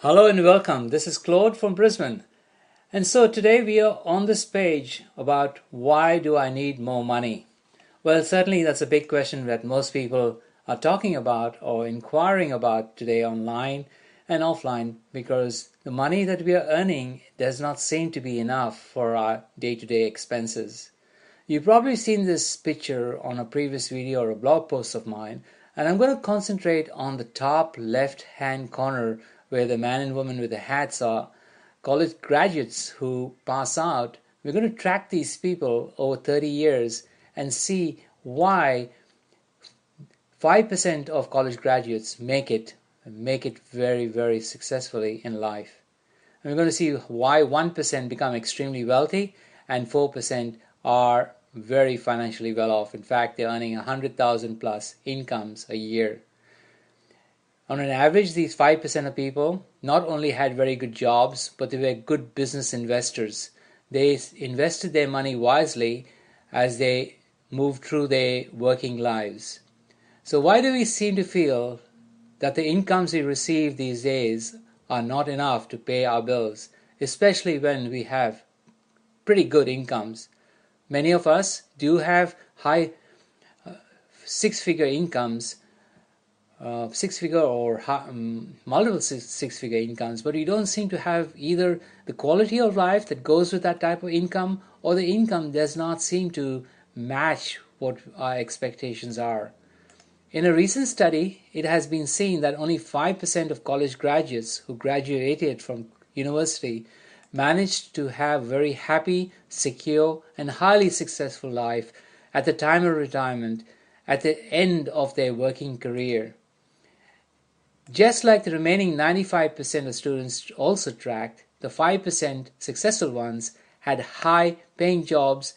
Hello and welcome. This is Claude from Brisbane. And so today we are on this page about why do I need more money? Well, certainly that's a big question that most people are talking about or inquiring about today online and offline because the money that we are earning does not seem to be enough for our day-to-day expenses. You've probably seen this picture on a previous video or a blog post of mine, and I'm going to concentrate on the top left-hand corner where the man and woman with the hats are college graduates who pass out. We're going to track these people over 30 years and see why 5% of college graduates make it very, very successfully in life. And we're going to see why 1% become extremely wealthy and 4% are very financially well off. In fact, they're earning 100,000 plus incomes a year. On an average, these 5% of people not only had very good jobs, but they were good business investors. They invested their money wisely as they moved through their working lives. So why do we seem to feel that the incomes we receive these days are not enough to pay our bills, especially when we have pretty good incomes? Many of us do have high six-figure incomes, six-figure or multiple six-figure incomes, but we don't seem to have either the quality of life that goes with that type of income, or the income does not seem to match what our expectations are. In a recent study, it has been seen that only 5% of college graduates who graduated from university managed to have a very happy, secure, and highly successful life at the time of retirement, at the end of their working career. Just like the remaining 95% of students also tracked, the 5% successful ones had high-paying jobs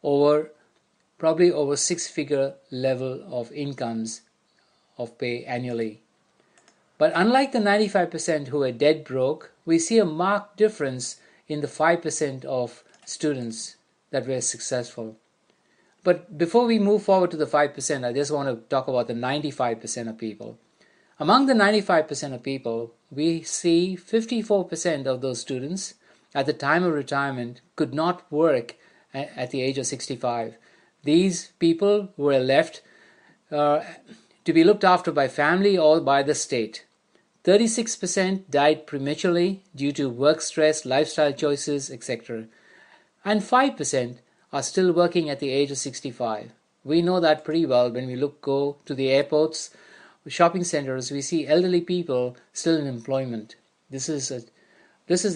probably over six-figure level of incomes of pay annually. But unlike the 95% who were dead broke, we see a marked difference in the 5% of students that were successful. But before we move forward to the 5%, I just want to talk about the 95% of people. Among the 95% of people, we see 54% of those students at the time of retirement could not work at the age of 65. These people were left to be looked after by family or by the state. 36% died prematurely due to work stress, lifestyle choices, etc. And 5% are still working at the age of 65. We know that pretty well when we go to the airports, shopping centers. We see elderly people still in employment. This is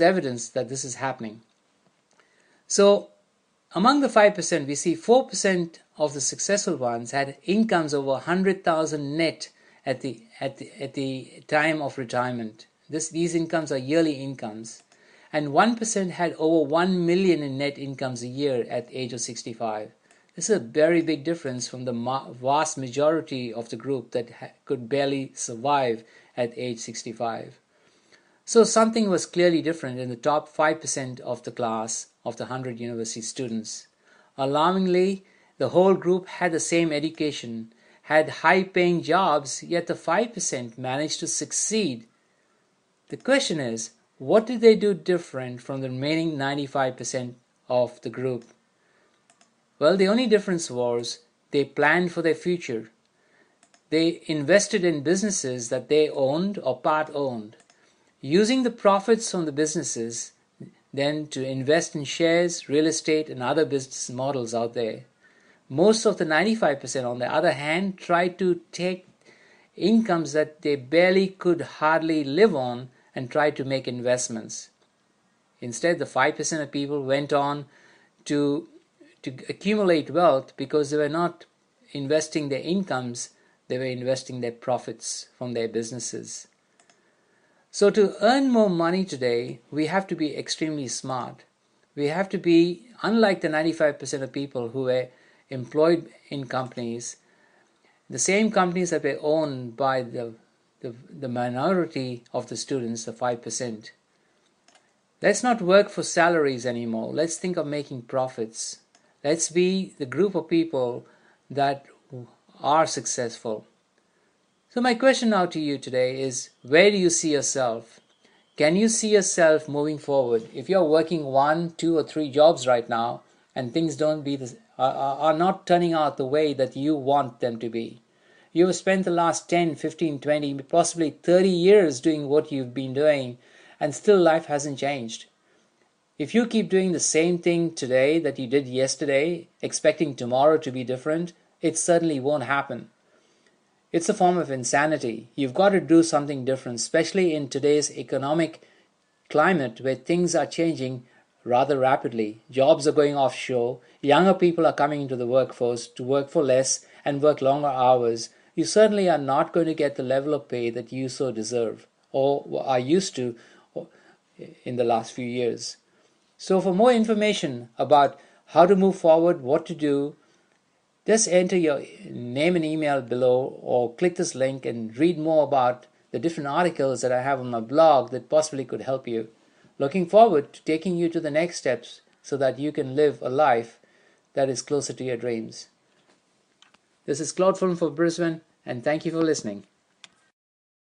evidence that this is happening. So among the 5%, we see 4% of the successful ones had incomes over 100,000 net at the time of retirement. These incomes are yearly incomes. And 1% had over 1 million in net incomes a year at the age of 65. This is a very big difference from the vast majority of the group that could barely survive at age 65. So something was clearly different in the top 5% of the class of the 100 university students. Alarmingly, the whole group had the same education, had high-paying jobs, yet the 5% managed to succeed. The question is, what did they do different from the remaining 95% of the group? Well, the only difference was they planned for their future. They invested in businesses that they owned or part-owned, using the profits from the businesses then to invest in shares, real estate, and other business models out there. Most of the 95%, on the other hand, tried to take incomes that they barely could hardly live on and tried to make investments. Instead, the 5% of people went on to accumulate wealth because they were not investing their incomes, they were investing their profits from their businesses. So to earn more money today, we have to be extremely smart. We have to be, unlike the 95% of people who were employed in companies, the same companies that were owned by the minority of the students, the 5%. Let's not work for salaries anymore. Let's think of making profits. Let's be the group of people that are successful. So my question now to you today is, where do you see yourself? Can you see yourself moving forward? If you're working 1, 2, or 3 jobs right now and things don't be are not turning out the way that you want them to be. You've spent the last 10, 15, 20, possibly 30 years doing what you've been doing, and still life hasn't changed. If you keep doing the same thing today that you did yesterday, expecting tomorrow to be different, it certainly won't happen. It's a form of insanity. You've got to do something different, especially in today's economic climate where things are changing rather rapidly. Jobs are going offshore. Younger people are coming into the workforce to work for less and work longer hours. You certainly are not going to get the level of pay that you so deserve or are used to in the last few years. So for more information about how to move forward, what to do, just enter your name and email below or click this link and read more about the different articles that I have on my blog that possibly could help you. Looking forward to taking you to the next steps so that you can live a life that is closer to your dreams. This is Claude from Brisbane, and thank you for listening.